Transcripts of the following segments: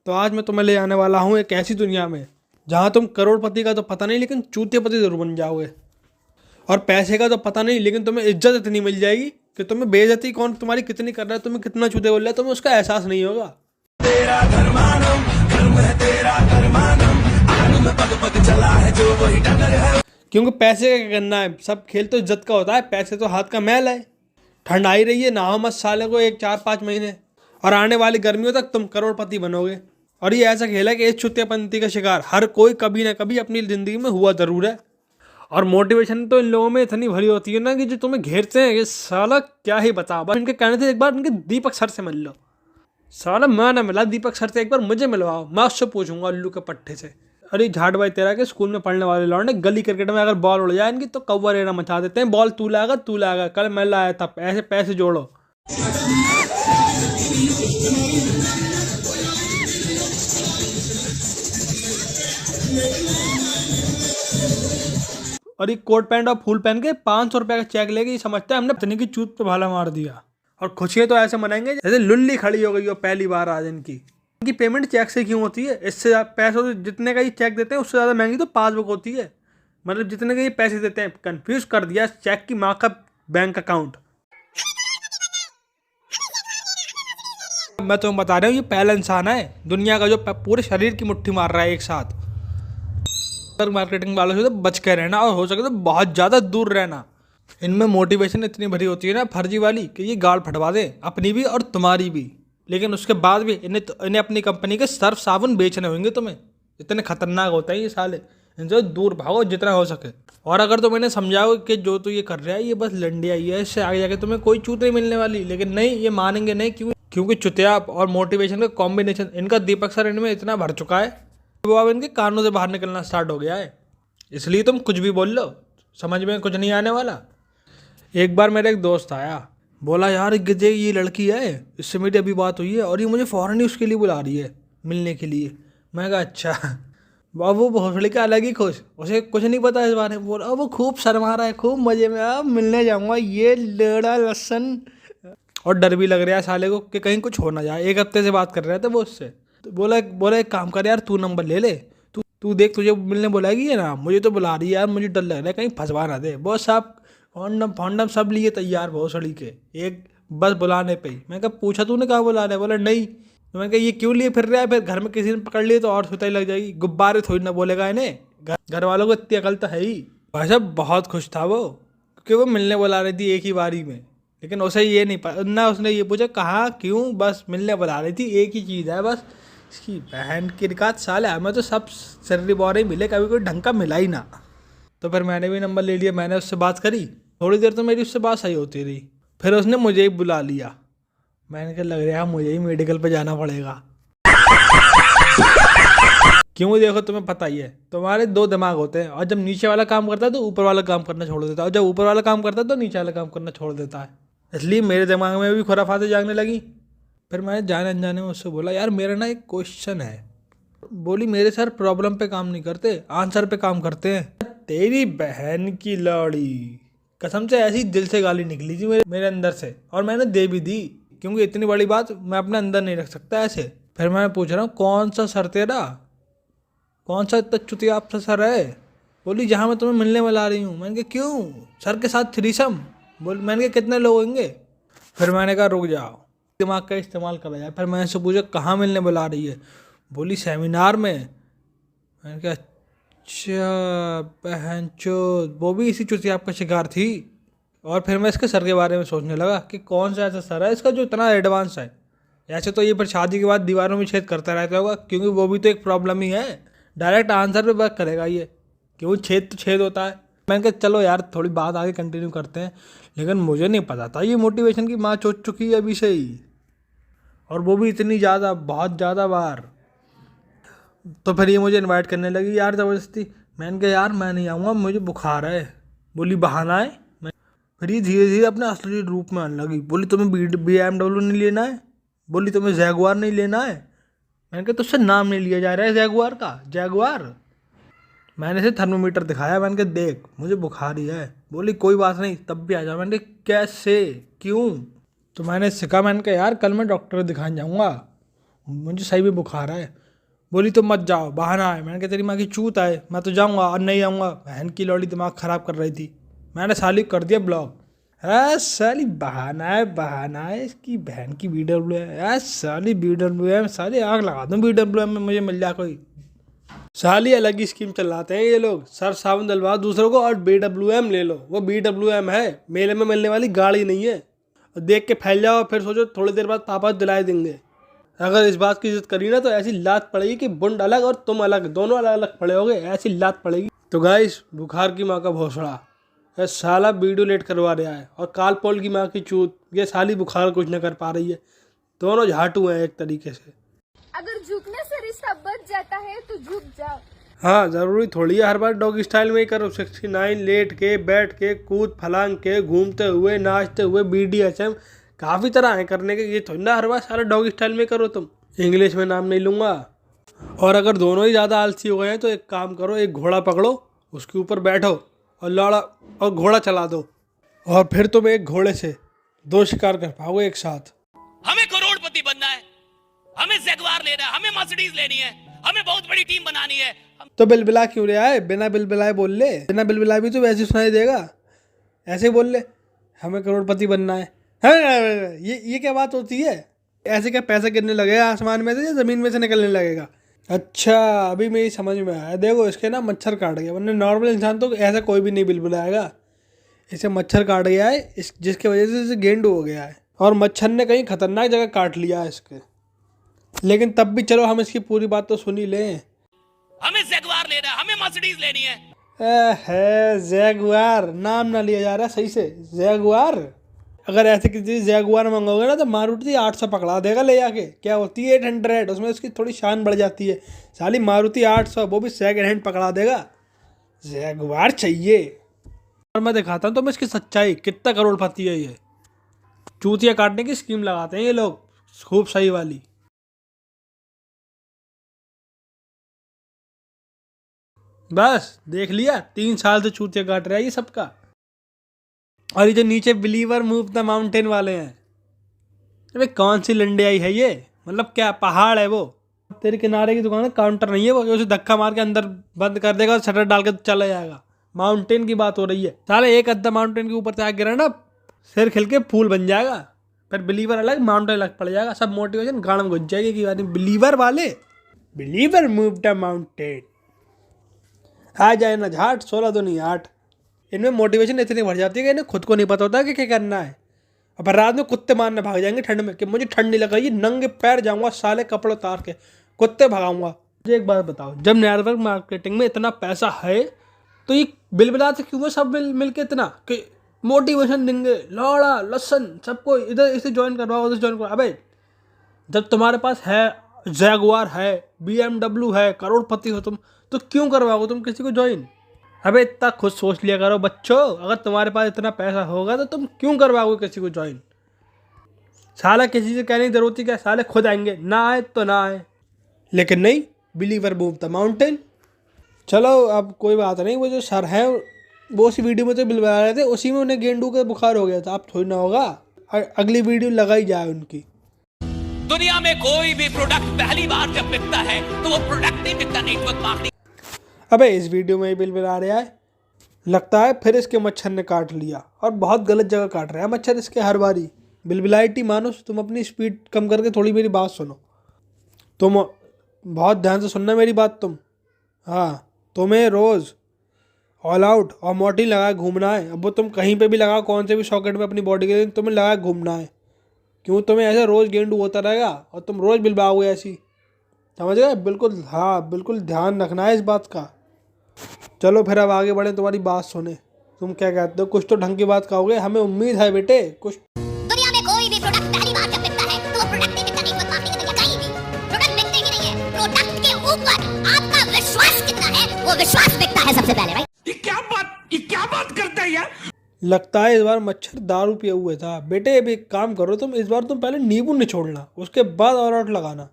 तो आज मैं तुम्हें ले आने वाला हूँ एक ऐसी दुनिया में जहाँ तुम करोड़पति का तो पता नहीं लेकिन चूतियापति जरूर बन जाओगे। और पैसे का तो पता नहीं लेकिन तुम्हें इज्जत इतनी मिल जाएगी कि तुम्हें बेइज्जती कौन तुम्हारी कितनी कर रहा है, तुम्हें कितना चूते बोल रहा है, तुम्हें उसका एहसास नहीं होगा। तेरा धर्मानम, धर्म है तेरा धर्मानम, आनंद पग पग चला है जो वही डगर है। क्योंकि पैसे का क्या करना है, सब खेल तो इज्जत का होता है, पैसे तो हाथ का मैल है। ठंड आई रही है, नहाओ मत साले को एक 4-5 महीने, और आने वाली गर्मियों तक तुम करोड़पति बनोगे। और ये ऐसा खेल है कि इस चुतियापंती का शिकार हर कोई कभी ना कभी अपनी जिंदगी में हुआ जरूर है। और मोटिवेशन तो इन लोगों में इतनी भरी होती है ना कि जो तुम्हें घेरते हैं, ये साला क्या ही बता। बस इनके कहने थे एक बार इनके दीपक सर से मिल लो। साला मैं ना मिला दीपक सर से, एक बार मुझे मिलवाओ, मैं उससे पूछूंगा उल्लू के पट्टे से। अरे झाट भाई तेरा के स्कूल में पढ़ने वाले लौंडे गली क्रिकेट में अगर बॉल उड़ जाए इनकी तो कौवा रेना मचा देते हैं। बॉल तू लाएगा, कल मैं लाया था, ऐसे पैसे जोड़ो। और ये कोट पैंट और फूल पहन के 500 रुपये का चेक लेके ये समझता है हमने पत्नी की चूत पे भाला मार दिया। और खुशियाँ तो ऐसे मनाएंगे जैसे लुल्ली खड़ी हो गई हो पहली बार आज इनकी पेमेंट चेक से क्यों होती है? इससे पैसों तो जितने का ये चेक देते हैं उससे ज़्यादा महंगी तो पासबुक होती है। मतलब जितने का ये पैसे देते हैं, कंफ्यूज कर दिया चेक की माँ का बैंक अकाउंट। मैं तुम्हें बता रहा हूँ ये पहला इंसान है दुनिया का जो पूरे शरीर की मुट्ठी मार रहा है एक साथ। मार्केटिंग वालों से तो बच के रहना और हो सके तो बहुत ज़्यादा दूर रहना। इनमें मोटिवेशन इतनी भरी होती है ना फर्जी वाली कि ये गाल फटवा दे अपनी भी और तुम्हारी भी। लेकिन उसके बाद भी इन्हें अपनी कंपनी के सर्फ साबुन बेचने होंगे तुम्हें। इतने खतरनाक होते हैं ये साले, इनसे दूर भागो जितना हो सके। और अगर तुम इन्हें समझाओ कि जो तू ये कर रहा है ये बस लंडिया ही है, इससे आगे जाके तुम्हें कोई चूत नहीं मिलने वाली, लेकिन नहीं, ये मानेंगे नहीं। क्योंकि चुतिया और मोटिवेशन का कॉम्बिनेशन इनका दीपक सर इनमें इतना भर चुका है वो अब इनके कानों से बाहर निकलना स्टार्ट हो गया है। इसलिए तुम कुछ भी बोल लो, समझ में कुछ नहीं आने वाला। एक बार मेरा एक दोस्त आया, बोला यार गिजे ये लड़की है, इससे मेरी अभी बात हुई है और ये मुझे फ़ौरन ही उसके लिए बुला रही है मिलने के लिए। मैं कहा अच्छा। वो भोसड़ी का अलग ही खुश, उसे कुछ नहीं पता इस बारे में। बोला वो खूब शर्मा रहा है, खूब मज़े में, अब मिलने जाऊँगा ये लेड़ा लसन। और डर भी लग रहा है साले को कि कहीं कुछ हो ना जाए। 1 हफ्ते से बात कर रहे थे वो उससे। तो बोला एक काम कर यार, तू नंबर ले ले, तू देख तुझे मिलने बुलाएगी है ना, मुझे तो बुला रही है यार, मुझे डर लग रहा है कहीं फंसवा ना दे। बहुत साहब फॉन्डम सब लिए तैयार भोसड़ी के, एक बस बुलाने पे ही। मैं कहा पूछा तूने कहा बुला रहा है? बोला नहीं। तो मैं कहा ये क्यों लिए फिर रहा है? फिर घर में किसी ने पकड़ लिए तो और सुताई लग जाएगी। गुब्बारे थोड़ी ना बोलेगा इन्हें, घर वालों को इतनी अकल तो है ही। भाई साहब बहुत खुश था वो, क्योंकि वो मिलने बुला रही थी एक ही बारी में। लेकिन उसे ये नहीं पता ना, उसने ये पूछा कहाँ क्यों, बस मिलने बुला रही थी, एक ही चीज़ है बस। इसकी बहन की रिकात साले, हमें तो सब सर्री बौरे मिले, कभी कोई ढंग का मिला ही ना। तो फिर मैंने भी नंबर ले लिया, मैंने उससे बात करी। थोड़ी देर तो मेरी उससे बात सही होती रही, फिर उसने मुझे ही बुला लिया। मैंने कहा लग रहा है मुझे ही मेडिकल पे जाना पड़ेगा। क्यों देखो तुम्हें पता ही है तुम्हारे 2 दिमाग होते हैं, और जब नीचे वाला काम करता है तो ऊपर वाला काम करना छोड़ देता है, और जब ऊपर वाला काम करता है तो नीचे वाला काम करना छोड़ देता है। इसलिए मेरे दिमाग में भी खुराफातें जागने लगी। फिर मैंने जाने अनजाने में उससे बोला यार मेरा ना एक क्वेश्चन है। बोली मेरे सर प्रॉब्लम पे काम नहीं करते, आंसर पे काम करते हैं। तेरी बहन की लौड़ी, कसम से ऐसी दिल से गाली निकली थी मेरे अंदर से, और मैंने दे भी दी, क्योंकि इतनी बड़ी बात मैं अपने अंदर नहीं रख सकता ऐसे। फिर मैं पूछ रहा हूँ कौन सा सर तेरा, कौन सा इतना चुतिया आपसा सर है? बोली जहाँ मैं तुम्हें मिलने वाला रही हूँ। मैंने कहा क्यों, सर के साथ थ्रीसम? बोल, मैंने कहा कितने लोग होंगे? फिर मैंने कहा रुक जाओ, दिमाग का इस्तेमाल करा जाए। फिर मैंने उससे पूछा कहाँ मिलने बुला रही है? बोली सेमिनार में। मैंने कहा अच्छा बहन चोद, वो भी इसी चुतिया आपका शिकार थी। और फिर मैं इसके सर के बारे में सोचने लगा कि कौन सा ऐसा सर है इसका जो इतना एडवांस है। ऐसे तो ये फिर शादी के बाद दीवारों में छेद करता रहता होगा, क्योंकि वो भी तो एक प्रॉब्लम ही है। डायरेक्ट आंसर पे वर्क करेगा ये, कि वो छेद तो छेद होता है। मैंने कहा चलो यार थोड़ी बात आगे कंटिन्यू करते हैं, लेकिन मुझे नहीं पता था ये मोटिवेशन की माँ चोट चुकी है अभी से ही, और वो भी इतनी ज़्यादा, बहुत ज़्यादा बार। तो फिर ये मुझे इनवाइट करने लगी यार ज़बरदस्ती। मैंने कहा यार मैं नहीं आऊँगा, मुझे बुखार है। बोली बहाना है। फिर ये धीरे धीरे अपने असली रूप में आने लगी। बोली तुम्हें BMW नहीं लेना है? बोली तुम्हें जैगुआर नहीं लेना है? मैंने कहा तुझसे नाम नहीं लिया जा रहा है जैगुआर का, जैगुआर। मैंने इसे थर्मोमीटर दिखाया, मैंने कहा देख मुझे बुखार ही है। बोली कोई बात नहीं तब भी आ जाओ। मैंने कहा कैसे, क्यों? तो मैंने सीखा, मैंने कहा यार कल मैं डॉक्टर दिखाने जाऊँगा। मुझे सही में बुखार है। बोली तो मत जाओ, बहाना है। मैंने कहा तेरी माँ की चूत है, मैं तो जाऊँगा और नहीं आऊँगा। बहन की लौड़ी दिमाग ख़राब कर रही थी। मैंने साली कर दिया ब्लॉक। साली बहाना है इसकी बहन की BWM है। साली BWM, साली आग लगा दूँ BWM में मुझे मिल जाए कोई। साली अलग ही स्कीम चलाते हैं ये लोग। सर साबुन डलवाओ दूसरों को और BWM ले लो। वो BWM है, मेले में मिलने वाली गाड़ी नहीं है। देख के फैल जाओ, फिर सोचो थोड़ी देर बाद पापा दिलाए देंगे। अगर इस बात की इज्जत करी ना तो ऐसी लात पड़ेगी कि बुंड अलग और तुम अलग, दोनों अलग अलग पड़े होगे, ऐसी लात पड़ेगी। तो गाइस, बुखार की माँ का भोसड़ा, ये साला वीडियो लेट करवा रहा है। और काल पोल की माँ की चूत, ये साली बुखार कुछ न कर पा रही है। दोनों झाटू हैं एक तरीके से। अगर झुकने से रिश्ता बच जाता है तो झुक जाओ। हाँ, ज़रूरी थोड़ी है हर बार डॉग स्टाइल में ही करो। 69 लेट के, बैठ के, कूद फलांग के, घूमते हुए, नाचते हुए, BDSM काफ़ी तरह है करने के। ये थोड़ी ना हर बार सारा डॉग स्टाइल में करो तुम। इंग्लिश में नाम नहीं लूँगा। और अगर दोनों ही ज़्यादा आलसी हो गए हैं तो एक काम करो, एक घोड़ा पकड़ो, उसके ऊपर बैठो और लौड़ा और घोड़ा चला दो, और फिर तुम एक घोड़े से 2 शिकार कर पाओगे एक साथ। हमें करोड़पति बनना है, हमें जैगवार लेना है, हमें मर्सिडीज लेनी है, हमें बहुत बड़ी टीम बनानी है। तो बिलबिला क्यों रहा है? बिना बिलबिलाए बोल ले। बिना बिलबिलाए भी तो वैसे सुनाई देगा। ऐसे ही बोल ले, हमें करोड़पति बनना है। हाँ, ये क्या बात होती है? ऐसे क्या पैसा गिरने लगेगा आसमान में से या ज़मीन में से निकलने लगेगा? अच्छा, अभी मेरी समझ में आया। देखो, इसके ना मच्छर काट गया, वरना नॉर्मल इंसान तो ऐसा कोई भी नहीं बिलबिलाएगा। इसे मच्छर काट गया है, इस जिसकी वजह से इसे गेंडू हो गया है। और मच्छर ने कहीं खतरनाक जगह काट लिया है इसके। लेकिन तब भी चलो हम इसकी पूरी बात तो सुन ही लें। हमें जैगवार लेना है, हमें मर्सिडीज लेनी है। है जैगुआर, नाम ना लिया जा रहा सही से। जैगुआर, अगर ऐसे किसी जैगुआर मंगोगे ना तो मारुति 800 पकड़ा देगा ले जाके। क्या होती है 800, उसमें उसकी थोड़ी शान बढ़ जाती है। साली मारुति 800, वो भी सेकंड हैंड पकड़ा देगा। जैगुआर चाहिए। और मैं दिखाता हूँ तो मैं इसकी सच्चाई, कितना करोड़पति है ये। चूतिया काटने की स्कीम लगाते हैं ये लोग, खूब सही वाली। बस देख लिया, 3 साल से चूतिया काट रहा है ये सबका। और ये जो नीचे बिलीवर मूव द माउंटेन वाले हैं, अबे कौन सी लंडियाई है ये? मतलब क्या पहाड़ है वो? तेरे किनारे की दुकान है, काउंटर नहीं है वो, उसे धक्का मार के अंदर बंद कर देगा और शटर डाल के चला जाएगा। माउंटेन की बात हो रही है। साले एक अद्धा माउंटेन के ऊपर से आग गिरा ना, सिर खिल के फूल बन जाएगा। फिर बिलीवर अलग, माउंटेन अलग पड़ जाएगा। सब मोटिवेशन गाड़ में घुस जाएगी कि बात नहीं। बिलीवर वाले, बिलीवर मूव द माउंटेन। आ जाए ना झाट, 16 तो नहीं 8। इनमें मोटिवेशन इतनी बढ़ जाती है कि इन्हें खुद को नहीं पता होता कि क्या करना है। अब रात में कुत्ते मारने भाग जाएंगे ठंड में कि मुझे ठंड नहीं लग रही, नंगे पैर जाऊंगा साले कपड़े उतार के कुत्ते भगाऊंगा। मुझे एक बात बताओ, जब नेटवर्क मार्केटिंग में इतना पैसा है तो ये बिलबिलाते क्यों है सब मिल के इतना कि मोटिवेशन देंगे, लौड़ा लसन सबको इधर इसे ज्वाइन करवाओ, उधर ज्वाइन करवाओ। अबे जब तुम्हारे पास है, जैगुआर है, BMW है, करोड़पति हो तुम, तो क्यों करवाओगे तुम किसी को ज्वाइन? अबे इतना खुद सोच लिया करो बच्चों। अगर तुम्हारे पास इतना पैसा होगा तो तुम क्यों करवाओगे किसी को ज्वाइन? साला किसी से कहने की जरूरत ही क्या? साले खुद आएंगे, ना आए तो ना आए। लेकिन नहीं, बिलीवर मूव द माउंटेन। चलो अब कोई बात नहीं, वो जो सर हैं वो उसी वीडियो में तो बिलवा रहे थे, उसी में उन्हें गेंडू का बुखार हो गया था। अब थोड़ी ना होगा, अगली वीडियो लगाई जाए उनकी। दुनिया में कोई भी प्रोडक्ट पहली बार जब बिकता है तो वो प्रोडक्ट नहीं बिकता, नेटवर्क मार्केटिंग। अबे इस वीडियो में ही बिलबिला रहा है, लगता है फिर इसके मच्छर ने काट लिया। और बहुत गलत जगह काट रहा है मच्छर इसके हर बारी। बिलबिलाइटी मानो, तुम अपनी स्पीड कम करके थोड़ी मेरी बात सुनो। तुम बहुत ध्यान से सुनना मेरी बात तुम। हाँ, तुम्हें रोज़ ऑल आउट और मॉर्टिन लगा घूमना है। अब वो तुम कहीं पे भी लगाओ, कौन से भी सॉकेट में अपनी बॉडी के, तुम्हें लगा घूमना है। क्यों? तुम्हें ऐसे रोज़ गेंडू होता रहेगा और तुम रोज़ बिलबाओगे ऐसी, समझ गए? बिल्कुल, हाँ बिल्कुल ध्यान रखना है इस बात का। चलो फिर अब आगे बढ़े, तुम्हारी बात सुने। तुम क्या कहते हो? कुछ तो ढंग की बात कहोगे, हमें उम्मीद है बेटे। कुछ दुनिया में कोई भी प्रोडक्ट पहली बार जब बिकता है तो वो प्रोडक्ट नहीं बिकता, नेटवर्क मार्केटिंग के कहीं भी प्रोडक्ट बिकते ही नहीं है। प्रोडक्ट के ऊपर आपका विश्वास कितना है, वो विश्वास बिकता है सबसे पहले। भाई ये क्या बात करता है यार? लगता है इस बार मच्छर दारू पिए हुए था। बेटे अब एक काम करो तुम, इस बार तुम पहले नींबू निचोड़ना, उसके बाद ऑल आउट लगाना।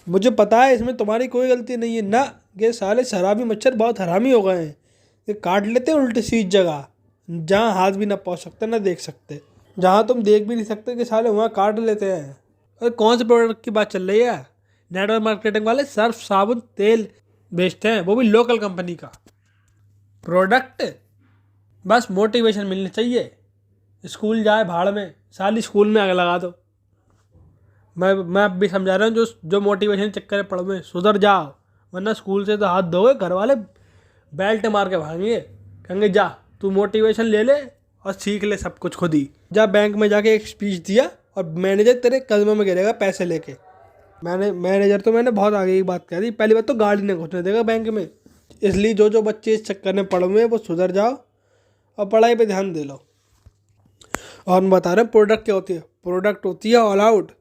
मुझे पता है इसमें तुम्हारी कोई गलती नहीं है ना। ये साले शराबी मच्छर बहुत हरामी हो गए हैं। ये काट लेते हैं उल्टी सीध जगह, जहाँ हाथ भी ना पहुँच सकते ना देख सकते, जहाँ तुम देख भी नहीं सकते कि साले वहाँ काट लेते हैं। और कौन से प्रोडक्ट की बात चल रही है? नेटवर्क मार्केटिंग वाले सर्फ साबुन तेल बेचते हैं, वो भी लोकल कंपनी का प्रोडक्ट। बस मोटिवेशन मिलनी चाहिए। स्कूल जाए भाड़ में, साली स्कूल में आग लगा दो। मैं अब भी समझा रहा हूँ, जो मोटिवेशन चक्कर में पड़ में सुधर जाओ, वरना स्कूल से तो हाथ धोगे, घर वाले बेल्ट मार के भागेंगे, कहेंगे जा तू मोटिवेशन ले ले और सीख ले सब कुछ खुद ही। जा बैंक में जाके एक स्पीच दिया और मैनेजर तेरे कदमों में गिरेगा पैसे लेके। मैंने बहुत आगे की बात कह दी। पहली बात तो गाड़ी नहीं घुसने देगा बैंक में, इसलिए जो बच्चे इस चक्कर में पड़े हुए हैं वो सुधर जाओ और पढ़ाई पे ध्यान दे लो। और मैं बता रहा हूँ प्रोडक्ट क्या होती है। प्रोडक्ट होती है ऑल आउट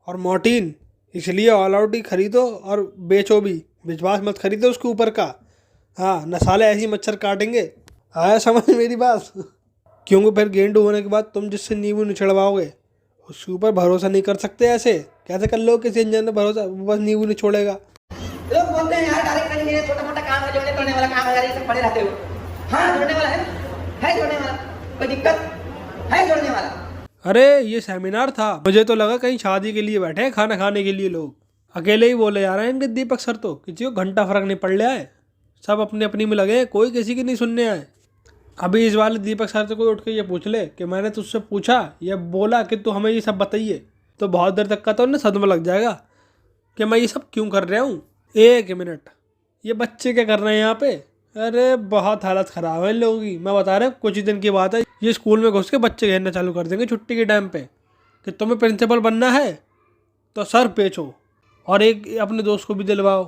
और मोर्टीन, इसलिए ऑल आउट ही खरीदो और बेचो भी, विश्वास मत खरीदो उसके ऊपर का। हाँ, न साले ऐसी मच्छर काटेंगे। आया समझ मेरी बात? क्योंकि फिर गेंडू होने के बाद तुम जिससे नींबू निचड़वाओगे उसके ऊपर भरोसा नहीं कर सकते। ऐसे कैसे कर लो किसी इंजन में भरोसा, वो बस नींबू नहीं छोड़ेगा। लोग बोलते हैं यार डायरेक्ट करेंगे, ये छोटा मोटा काम है, जोड़ने तोड़ने वाला काम है यार, ये सब पड़े रहते हो। हाँ जोड़ने वाला है जोड़ने वाला, कोई दिक्कत है जोड़ने वाला। अरे ये सेमिनार था, मुझे तो लगा कहीं शादी के लिए बैठे हैं, खाना खाने के लिए। लोग अकेले ही बोले जा रहे हैं इनके दीपक सर, तो किसी को घंटा फर्क नहीं पड़ रहा है, सब अपनी अपनी में लगे हैं, कोई किसी की नहीं सुनने आए। अभी इस वाले दीपक सर से कोई उठ के ये पूछ ले कि मैंने तुझसे पूछा या बोला कि तू हमें ये सब बताइए, तो बहुत देर तक का तो उन्हें सदमा लग जाएगा कि मैं ये सब क्यों कर रहा हूँ। एक मिनट, ये बच्चे क्या कर रहे हैं यहाँ पे? अरे बहुत हालत ख़राब है इन लोगों की। मैं बता रहा हूँ कुछ ही दिन की बात है, ये स्कूल में घुस के बच्चे घेरना चालू कर देंगे छुट्टी के टाइम पे कि तुम्हें प्रिंसिपल बनना है तो सर बेचो और एक अपने दोस्त को भी दिलवाओ।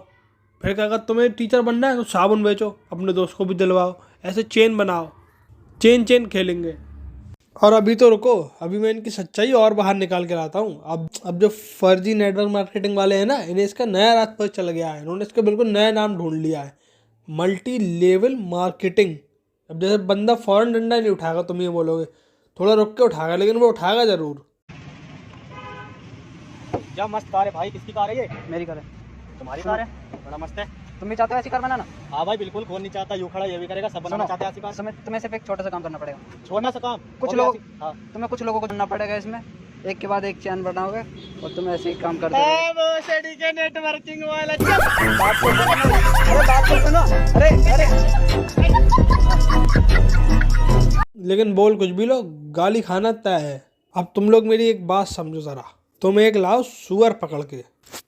फिर क्या, अगर तुम्हें टीचर बनना है तो साबुन बेचो, अपने दोस्त को भी दिलवाओ। ऐसे चेन बनाओ, चेन खेलेंगे। और अभी तो रुको, अभी मैं इनकी सच्चाई और बाहर निकाल के लाता हूँ। अब जो फर्जी नेटवर्क मार्केटिंग वाले हैं ना, इन्हें इसका नया रात पर चल गया है। इन्होंने इसका बिल्कुल नया नाम ढूंढ लिया है, मल्टी लेवल मार्केटिंग। अब जैसे बंदा फौरन डंडा नहीं उठाएगा, तुम ये बोलोगे, थोड़ा रुक के उठाएगा, लेकिन वो उठाएगा ज़रूर। क्या मस्त कार है भाई, किसकी कार है ये? मेरी कार है। तुम्हारी कार है, बड़ा मस्त है। तुम भी चाहते हो ऐसी कार बनाना? हाँ भाई बिल्कुल, कौन नहीं चाहता, यूं खड़ा ये भी करेगा, सब बनाना चाहते हैं ऐसी कार। तुम्हें सिर्फ एक छोटा सा काम करना पड़ेगा। छोड़ना सा काम कुछ लोग, तुम्हें कुछ लोगों को चुनना पड़ेगा इसमें, एक के बाद एक चैन बनाओगे और तुम ऐसे ही काम करते रहोगे। नेटवर्किंग वाला बात तो सुनो। अरे लेकिन बोल कुछ भी लो, गाली खाना तय है। अब तुम लोग मेरी एक बात समझो ज़रा। तुम एक लाओ सुअर पकड़ के,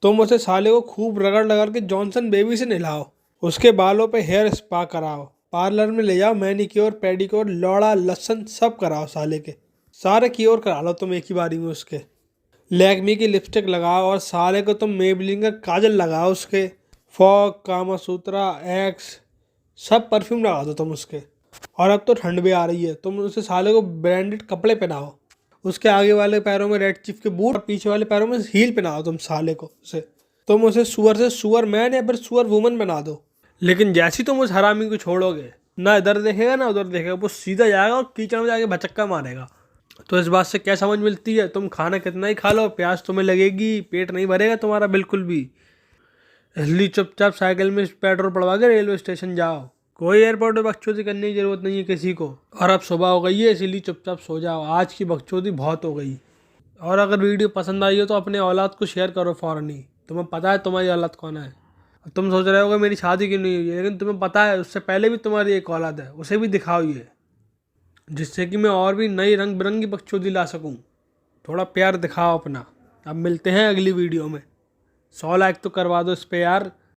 तुम उसे साले को खूब रगड़ के जॉनसन बेबी से नहलाओ, उसके बालों पे हेयर स्पा कराओ, पार्लर में ले जाओ, मैनिक्योर पेडिक्योर लौड़ा लहसन सब कराओ, साले के सारे क्योर करा लो तुम एक ही बारी में। उसके लैक्मी की लिपस्टिक लगाओ और साले को तुम मेबलिन का काजल लगाओ, उसके फॉग कामासूत्रा एक्स सब परफ्यूम लगा दो तुम उसके। और अब तो ठंड भी आ रही है, तुम उसे साले को ब्रांडेड कपड़े पहनाओ, उसके आगे वाले पैरों में रेड चीफ के बूट और पीछे वाले पैरों में हील पहनाओ तुम साले को। तुम उसे सुअर से सुअर मैन या फिर सुअर वुमन बना दो। लेकिन जैसी तुम उस हरामी को छोड़ोगे, ना इधर देखेगा ना उधर देखेगा, वो सीधा जाएगा और कीचड़ में जाके भचक्का मारेगा। तो इस बात से क्या समझ मिलती है? तुम खाना कितना ही खा लो, प्यास तुम्हें लगेगी, पेट नहीं भरेगा तुम्हारा बिल्कुल भी। इसलिए चुपचाप साइकिल में पेट्रोल पड़वा के रेलवे स्टेशन जाओ, कोई एयरपोर्ट में बकचोदी करने की जरूरत नहीं है किसी को। और अब सुबह हो गई है, इसीलिए चुपचाप सो जाओ, आज की बकचोदी बहुत हो गई। और अगर वीडियो पसंद आई हो तो अपने औलाद को शेयर करो फ़ौरन ही। तुम्हें पता है तुम्हारी औलाद कौन है। तुम सोच रहे होगे मेरी शादी क्यों नहीं हुई है, लेकिन तुम्हें पता है उससे पहले भी तुम्हारी एक औलाद है, उसे भी दिखाओ ये, जिससे कि मैं और भी नई रंग बिरंगी बकचोदी ला सकूं। थोड़ा प्यार दिखाओ अपना। अब मिलते हैं अगली वीडियो में। 100 लाइक तो करवा दो इस पे यार।